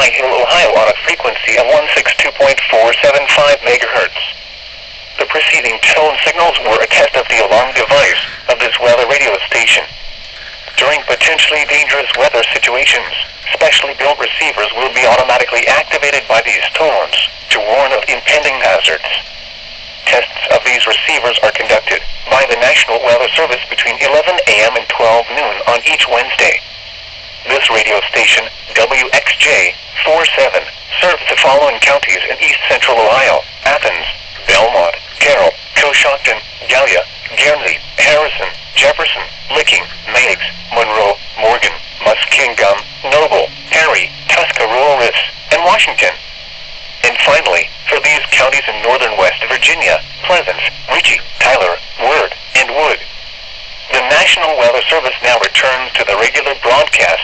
High Hill, Ohio on a frequency of 162.475 MHz. The preceding tone signals were a test of the alarm device of this weather radio station. During potentially dangerous weather situations, specially built receivers will be automatically activated by these tones to warn of impending hazards. Tests of these receivers are conducted by the National Weather Service between 11 a.m. and 12 noon on each Wednesday. This radio station, WXJ-47, serves the following counties in east central Ohio: Athens, Belmont, Carroll, Coshocton, Gallia, Guernsey, Harrison, Jefferson, Licking, Meigs, Monroe, Morgan, Muskingum, Noble, Perry, Tuscarawas, and Washington. And finally, for these counties in northern West Virginia, Pleasants, Ritchie, Tyler, Word, and Wood. The National Weather Service now returns to the regular broadcast